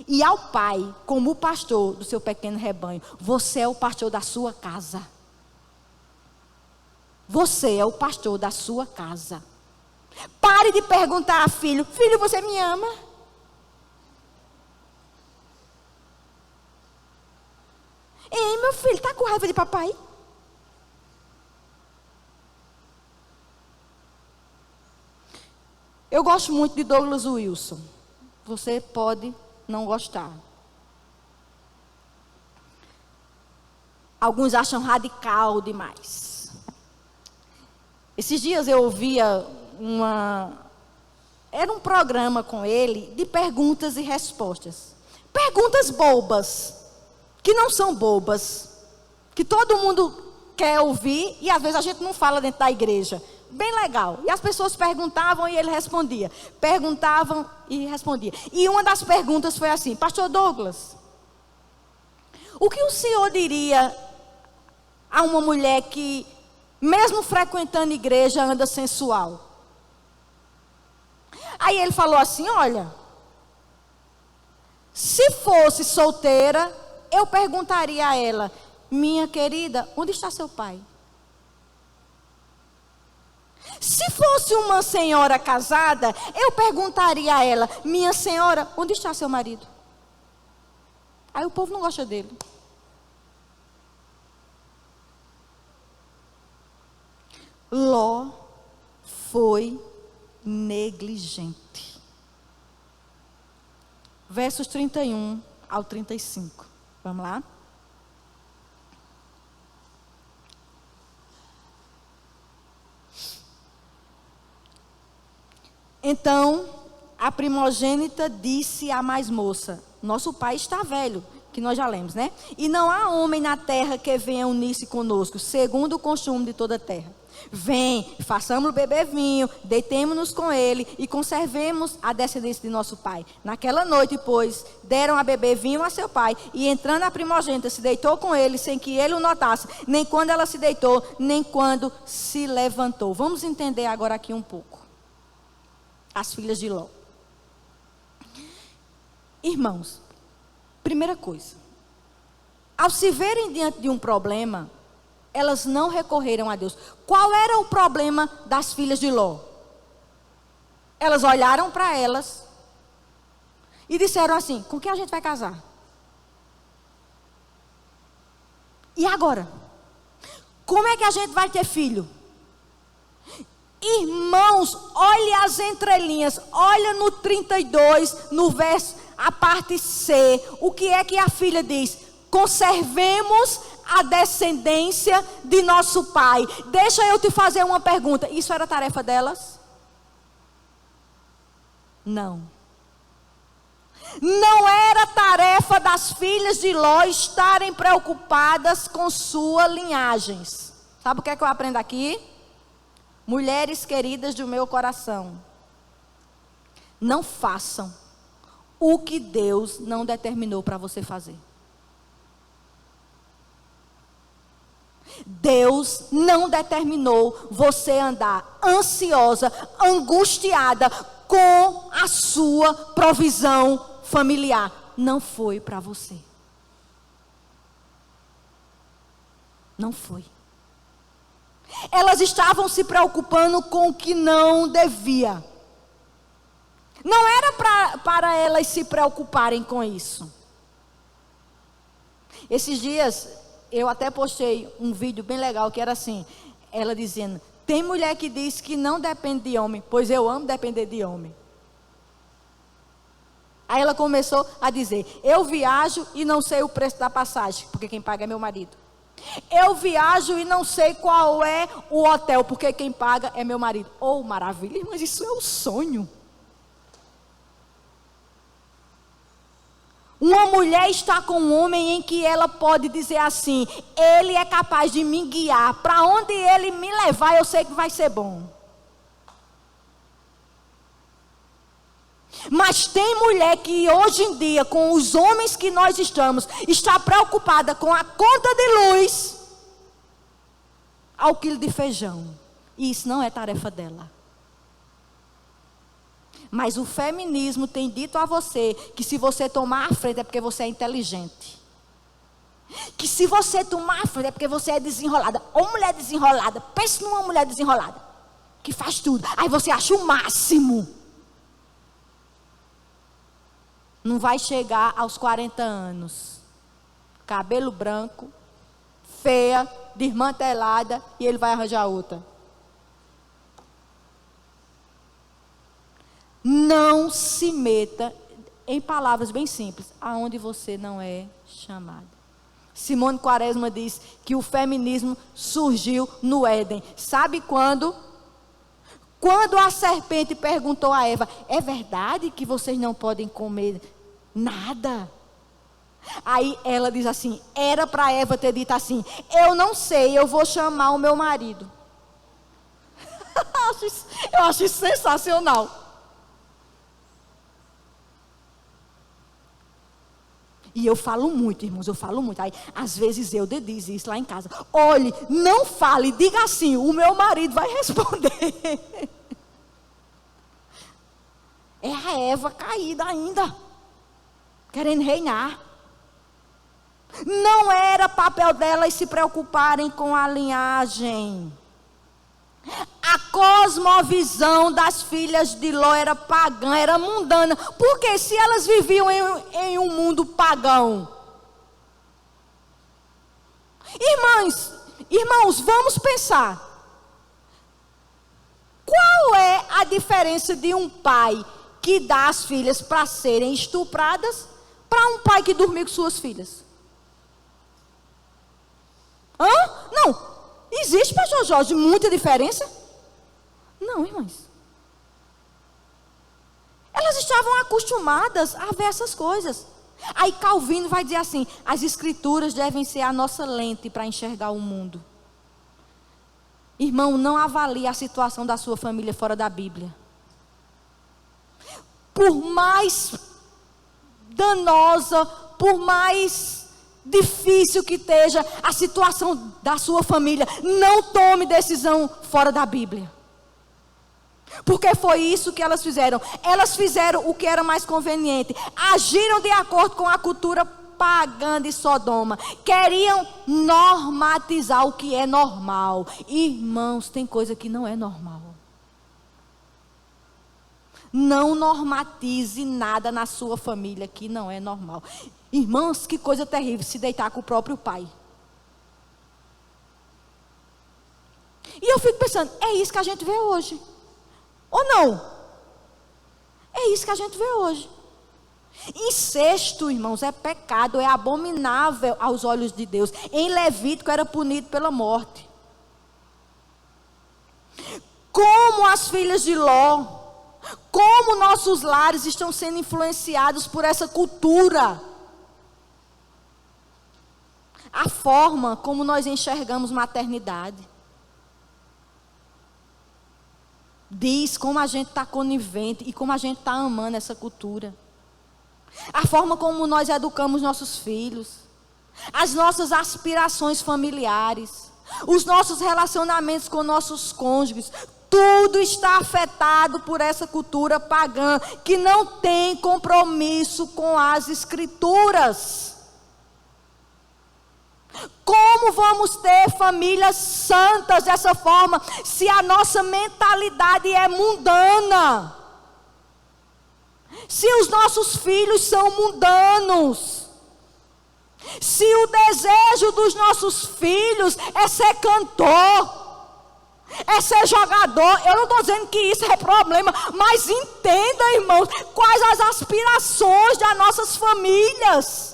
e ao pai como o pastor do seu pequeno rebanho. Você é o pastor da sua casa. Você é o pastor da sua casa. Pare de perguntar a filho: filho, você me ama? Ei, meu filho, tá com raiva de papai? Eu gosto muito de Douglas Wilson. Você pode não gostar. Alguns acham radical demais. Esses dias eu ouvia era um programa com ele de perguntas e respostas. Perguntas bobas, que não são bobas, que todo mundo quer ouvir e às vezes a gente não fala dentro da igreja. Bem legal. E as pessoas perguntavam e ele respondia. Perguntavam e respondia. E uma das perguntas foi assim: Pastor Douglas, o que o senhor diria a uma mulher que, mesmo frequentando igreja, anda sensual? Aí ele falou assim: olha, se fosse solteira, eu perguntaria a ela: minha querida, onde está seu pai? Se fosse uma senhora casada, eu perguntaria a ela: minha senhora, onde está seu marido? Aí o povo não gosta dele. Ló foi negligente. Versos 31 ao 35. Vamos lá? Então, a primogênita disse à mais moça: nosso pai está velho, que nós já lemos, né? E não há homem na terra que venha unir-se conosco, segundo o costume de toda a terra. Vem, façamos-lo beber vinho, deitemo-nos com ele e conservemos a descendência de nosso pai. Naquela noite, pois, deram a beber vinho a seu pai, e entrando a primogênita se deitou com ele, sem que ele o notasse, nem quando ela se deitou, nem quando se levantou. Vamos entender agora aqui um pouco as filhas de Ló. Irmãos, primeira coisa, ao se verem diante de um problema, elas não recorreram a Deus. Qual era o problema das filhas de Ló? Elas olharam para elas e disseram assim: com quem a gente vai casar? E agora? Como é que a gente vai ter filho? Irmãos, olhe as entrelinhas, olha no 32, no verso, a parte C, o que é que a filha diz? Conservemos a descendência de nosso pai. Deixa eu te fazer uma pergunta: isso era tarefa delas? Não. Não era tarefa das filhas de Ló estarem preocupadas com suas linhagens. Sabe o que é que eu aprendo aqui? Mulheres queridas do meu coração, não façam o que Deus não determinou para você fazer. Deus não determinou você andar ansiosa, angustiada com a sua provisão familiar. Não foi para você. Não foi. Elas estavam se preocupando com o que não devia. Não era para elas se preocuparem com isso. Esses dias, eu até postei um vídeo bem legal, que era assim, ela dizendo: tem mulher que diz que não depende de homem, pois eu amo depender de homem. Aí ela começou a dizer: eu viajo e não sei o preço da passagem, porque quem paga é meu marido. Eu viajo e não sei qual é o hotel, porque quem paga é meu marido. Oh, maravilha, mas isso é um sonho. Uma mulher está com um homem em que ela pode dizer assim: ele é capaz de me guiar, para onde ele me levar eu sei que vai ser bom. Mas tem mulher que hoje em dia, com os homens que nós estamos, está preocupada com a conta de luz ao quilo de feijão. E isso não é tarefa dela. Mas o feminismo tem dito a você que se você tomar a frente é porque você é inteligente. Que se você tomar a frente é porque você é desenrolada. Ou mulher desenrolada. Pense numa mulher desenrolada, que faz tudo. Aí você acha o máximo. Não vai chegar aos 40 anos cabelo branco, feia, desmantelada, e ele vai arranjar outra. Não se meta, em palavras bem simples, aonde você não é chamado. Simone Quaresma diz que o feminismo surgiu no Éden. Sabe quando? Quando a serpente perguntou a Eva: é verdade que vocês não podem comer nada? Aí ela diz assim: era para Eva ter dito assim: eu não sei, eu vou chamar o meu marido. Eu acho isso sensacional. E eu falo muito, irmãos, eu falo muito. Aí, às vezes eu diz isso lá em casa. Olhe, não fale, diga assim, o meu marido vai responder. É a Eva caída ainda, querendo reinar. Não era papel delas se preocuparem com a linhagem. A cosmovisão das filhas de Ló era pagã, era mundana. Porque se elas viviam em um mundo pagão. Irmãos, vamos pensar. Qual é a diferença de um pai que dá as filhas para serem estupradas para um pai que dormiu com suas filhas? Não. Existe, pastor Jorge, muita diferença? Não, irmãos. Elas estavam acostumadas a ver essas coisas. Aí Calvino vai dizer assim: as escrituras devem ser a nossa lente para enxergar o mundo. Irmão, não avalie a situação da sua família fora da Bíblia. Por mais danosa, por mais difícil que esteja a situação da sua família, não tome decisão fora da Bíblia. Porque foi isso que elas fizeram. Elas fizeram o que era mais conveniente. Agiram de acordo com a cultura pagã de Sodoma. Queriam normatizar o que é normal. Irmãos, tem coisa que não é normal. Não normatize nada na sua família que não é normal. Irmãos, que coisa terrível se deitar com o próprio pai. E eu fico pensando, é isso que a gente vê hoje. Ou não? É isso que a gente vê hoje. Incesto, irmãos, é pecado, é abominável aos olhos de Deus. Em Levítico era punido pela morte. Como as filhas de Ló, como nossos lares estão sendo influenciados por essa cultura. A forma como nós enxergamos maternidade. Diz como a gente está conivente e como a gente está amando essa cultura. A forma como nós educamos nossos filhos. As nossas aspirações familiares. Os nossos relacionamentos com nossos cônjuges. Tudo está afetado por essa cultura pagã que não tem compromisso com as escrituras. Como vamos ter famílias santas dessa forma, se a nossa mentalidade é mundana? Se os nossos filhos são mundanos? Se o desejo dos nossos filhos é ser cantor, é ser jogador? Eu não estou dizendo que isso é problema, mas entenda, irmãos, quais as aspirações das nossas famílias.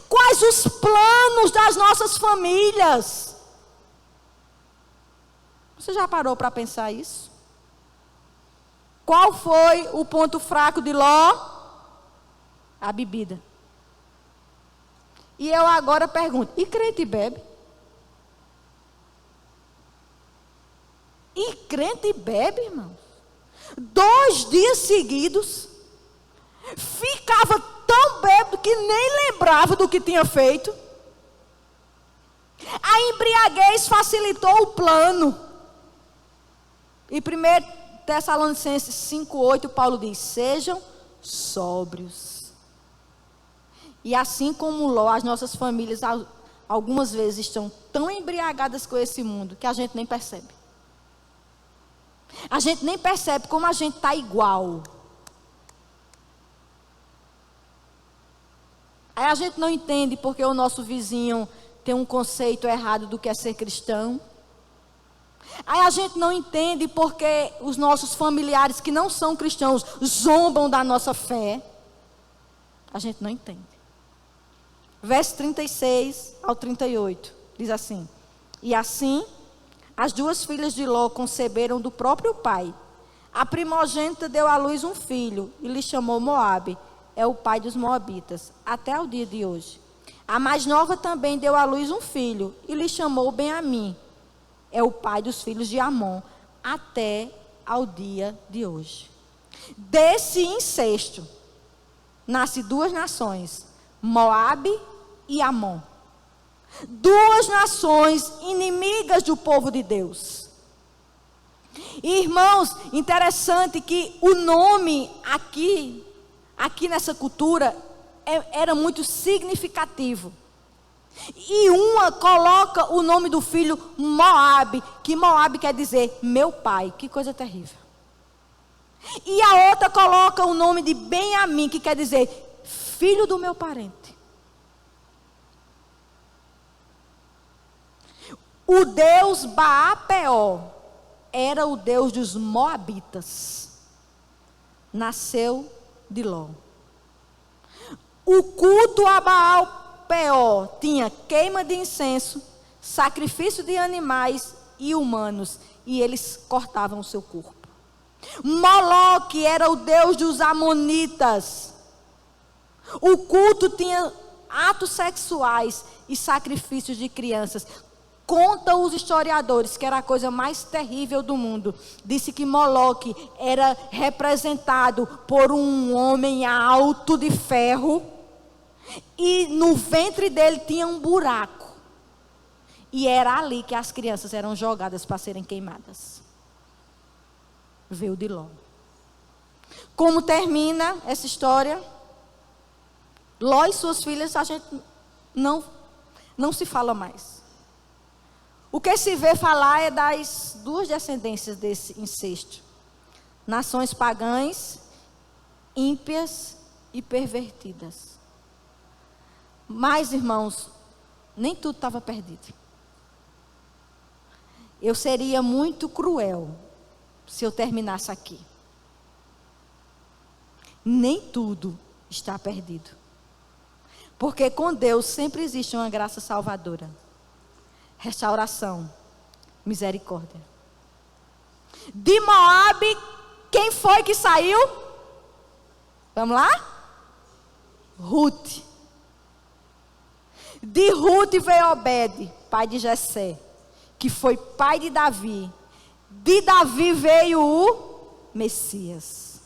Quais os planos das nossas famílias? Você já parou para pensar isso? Qual foi o ponto fraco de Ló? A bebida. E eu agora pergunto, e crente bebe? E crente bebe, irmãos? 2 dias seguidos, ficava tão bêbado que nem lembrava do que tinha feito. A embriaguez facilitou o plano. E 1 Tessalonicenses 5:8, Paulo diz: sejam sóbrios. E assim como Ló, as nossas famílias algumas vezes estão tão embriagadas com esse mundo que a gente nem percebe. A gente nem percebe como a gente está igual. Aí a gente não entende porque o nosso vizinho tem um conceito errado do que é ser cristão. Aí a gente não entende porque os nossos familiares que não são cristãos zombam da nossa fé. A gente não entende. Verso 36 ao 38, diz assim: E assim, as duas filhas de Ló conceberam do próprio pai. A primogênita deu à luz um filho e lhe chamou Moabe. É o pai dos moabitas, até o dia de hoje. A mais nova também deu à luz um filho e lhe chamou Benjamim. É o pai dos filhos de Amon, até ao dia de hoje. Desse incesto, nasce duas nações, Moabe e Amon. Duas nações inimigas do povo de Deus. E, irmãos, interessante que o nome aqui nessa cultura, era muito significativo. E uma coloca o nome do filho Moabe, que Moabe quer dizer meu pai. Que coisa terrível. E a outra coloca o nome de Benjamim, que quer dizer filho do meu parente. O deus Baal-peor era o deus dos moabitas. Nasceu de Ló. O culto a Baal-peor tinha queima de incenso, sacrifício de animais e humanos, e eles cortavam o seu corpo. Moloque era o deus dos amonitas. O culto tinha atos sexuais e sacrifícios de crianças. Contam os historiadores que era a coisa mais terrível do mundo. Disse que Moloque era representado por um homem alto de ferro. E no ventre dele tinha um buraco. E era ali que as crianças eram jogadas para serem queimadas. Veio de Ló. Como termina essa história? Ló e suas filhas, a gente não se fala mais. O que se vê falar é das duas descendências desse incesto. Nações pagãs, ímpias e pervertidas. Mas, irmãos, nem tudo estava perdido. Eu seria muito cruel se eu terminasse aqui. Nem tudo está perdido. Porque com Deus sempre existe uma graça salvadora. Restauração, misericórdia. De Moabe, quem foi que saiu? Vamos lá? Ruth. De Ruth veio Obed, pai de Jessé, que foi pai de Davi. De Davi veio o Messias.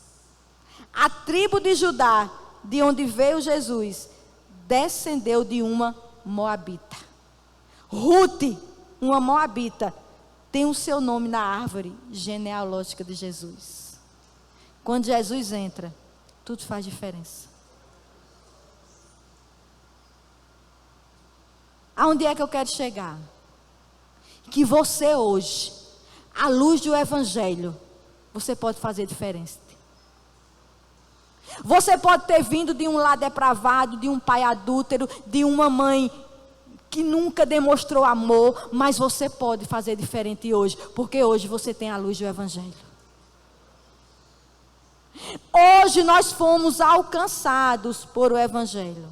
A tribo de Judá, de onde veio Jesus, descendeu de uma moabita. Ruth, uma moabita, tem o seu nome na árvore genealógica de Jesus. Quando Jesus entra, tudo faz diferença. Aonde é que eu quero chegar? Que você hoje, à luz do Evangelho, você pode fazer diferença. Você pode ter vindo de um lar depravado, de um pai adúltero, de uma mãe que nunca demonstrou amor, mas você pode fazer diferente hoje, porque hoje você tem a luz do Evangelho. Hoje nós fomos alcançados por o Evangelho.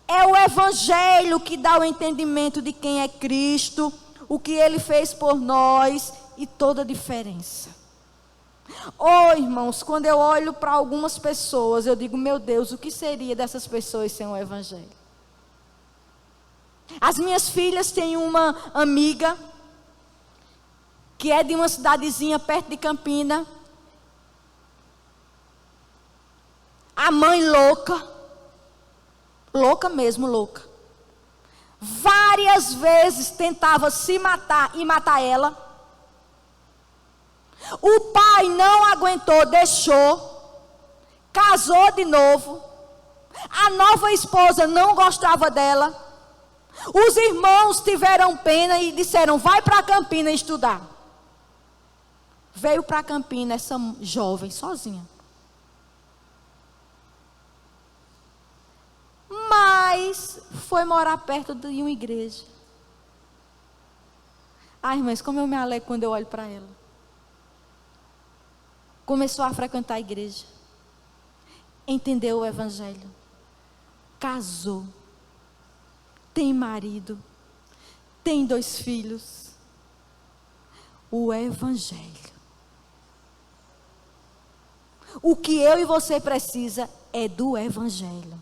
É o Evangelho que dá o entendimento de quem é Cristo, o que Ele fez por nós e toda a diferença. Oh, irmãos, quando eu olho para algumas pessoas, eu digo, meu Deus, o que seria dessas pessoas sem o Evangelho? As minhas filhas têm uma amiga que é de uma cidadezinha perto de Campina. A mãe louca, louca mesmo, louca. Várias vezes tentava se matar e matar ela. O pai não aguentou, deixou, casou de novo. A nova esposa não gostava dela. Os irmãos tiveram pena e disseram, vai para Campina estudar. Veio para Campina essa jovem, sozinha. mas foi morar perto de uma igreja. Ai, irmãs, como eu me alegro quando eu olho para ela. Começou a frequentar a igreja. Entendeu o evangelho. Casou. Tem marido. Tem 2 filhos. O evangelho. O que eu e você precisa é do evangelho.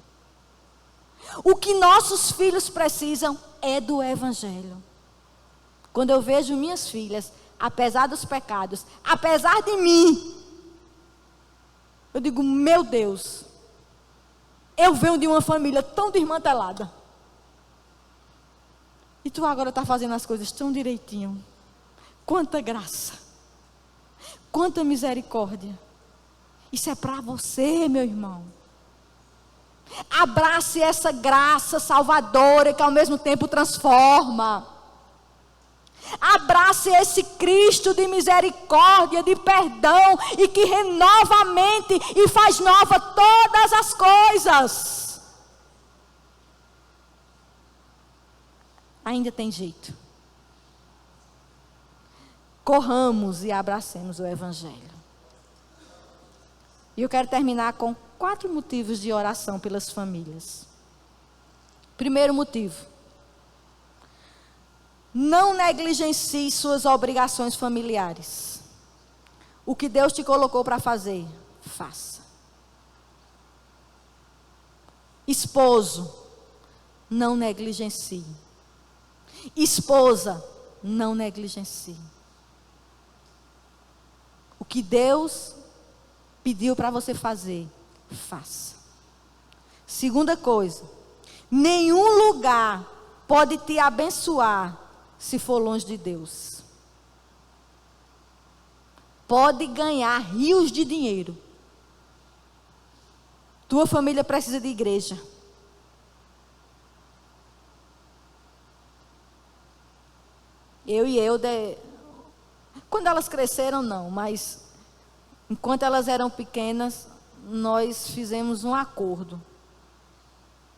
O que nossos filhos precisam é do evangelho. Quando eu vejo minhas filhas, apesar dos pecados, apesar de mim, eu digo, meu Deus, eu venho de uma família tão desmantelada. E tu agora está fazendo as coisas tão direitinho. Quanta graça. Quanta misericórdia. Isso é para você, meu irmão. Abrace essa graça salvadora que ao mesmo tempo transforma. Abrace esse Cristo de misericórdia, de perdão e que renova a mente e faz nova todas as coisas. Ainda tem jeito. Corramos e abracemos o evangelho. E eu quero terminar com 4 motivos de oração pelas famílias. Primeiro motivo. Não negligencie suas obrigações familiares. O que Deus te colocou para fazer, faça. Esposo, não negligencie. Esposa, não negligencie. O que Deus pediu para você fazer, faça. Segunda coisa, nenhum lugar pode te abençoar se for longe de Deus. Pode ganhar rios de dinheiro. Tua família precisa de igreja. Quando elas cresceram não, mas enquanto elas eram pequenas, nós fizemos um acordo.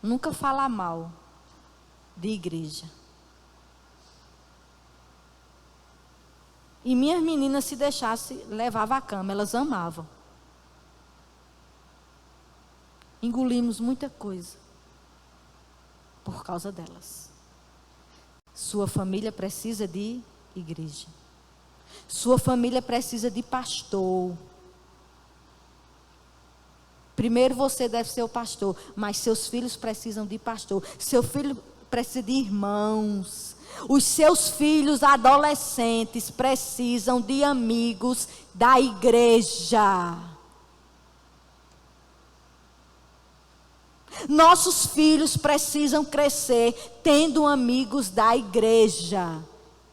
Nunca falar mal de igreja. E minhas meninas, se deixasse, levava a cama, elas amavam. Engolimos muita coisa por causa delas. Sua família precisa de igreja. Sua família precisa de pastor. Primeiro você deve ser o pastor, mas seus filhos precisam de pastor. Seu filho precisa de irmãos. Os seus filhos adolescentes precisam de amigos da igreja. Nossos filhos precisam crescer tendo amigos da igreja.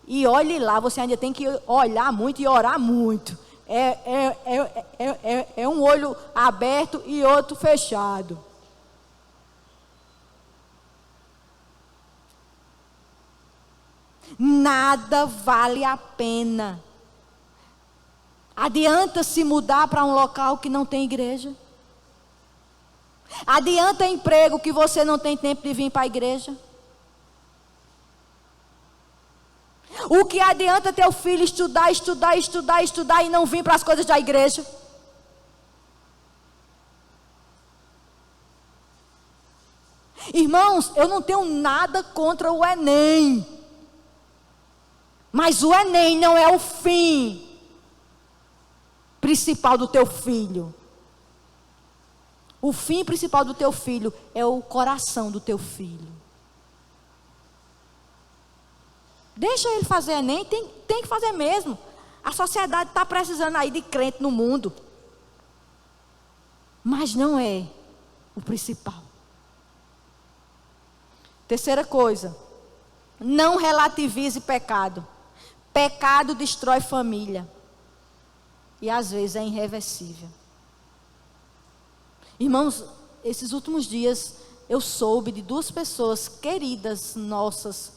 E olhe lá, você ainda tem que olhar muito e orar muito. É um olho aberto e outro fechado. Nada vale a pena. Adianta se mudar para um local que não tem igreja? Adianta emprego que você não tem tempo de vir para a igreja? O que adianta teu filho estudar e não vir para as coisas da igreja? Irmãos, eu não tenho nada contra o Enem. Mas o Enem não é o fim principal do teu filho. O fim principal do teu filho é o coração do teu filho. Deixa ele fazer Enem, tem que fazer mesmo. A sociedade está precisando aí de crente no mundo. Mas não é o principal. Terceira coisa, não relativize pecado. Pecado destrói família. E às vezes é irreversível. Irmãos, esses últimos dias eu soube de 2 pessoas queridas nossas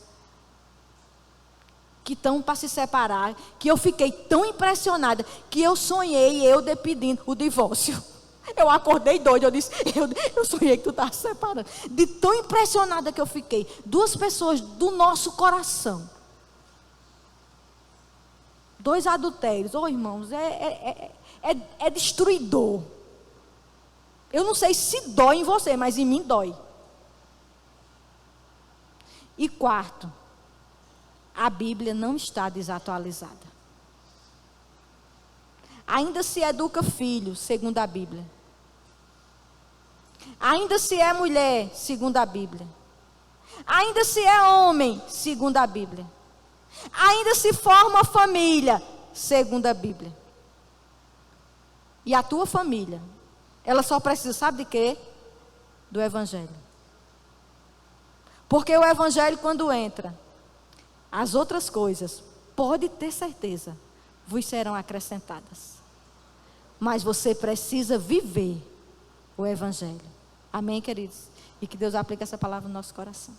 que estão para se separar, que eu fiquei tão impressionada que eu sonhei eu pedindo o divórcio. Eu acordei doida, eu disse, eu sonhei que tu estava separando. De tão impressionada que eu fiquei. 2 pessoas do nosso coração. 2 adultérios. Oh, irmãos, é destruidor. Eu não sei se dói em você, mas em mim dói. E 4, a Bíblia não está desatualizada. Ainda se educa filho, segundo a Bíblia. Ainda se é mulher, segundo a Bíblia. Ainda se é homem, segundo a Bíblia. Ainda se forma família, segundo a Bíblia. E a tua família, ela só precisa, sabe de quê? Do Evangelho. Porque o Evangelho, quando entra, as outras coisas, pode ter certeza, vos serão acrescentadas. Mas você precisa viver o Evangelho. Amém, queridos? E que Deus aplique essa palavra no nosso coração.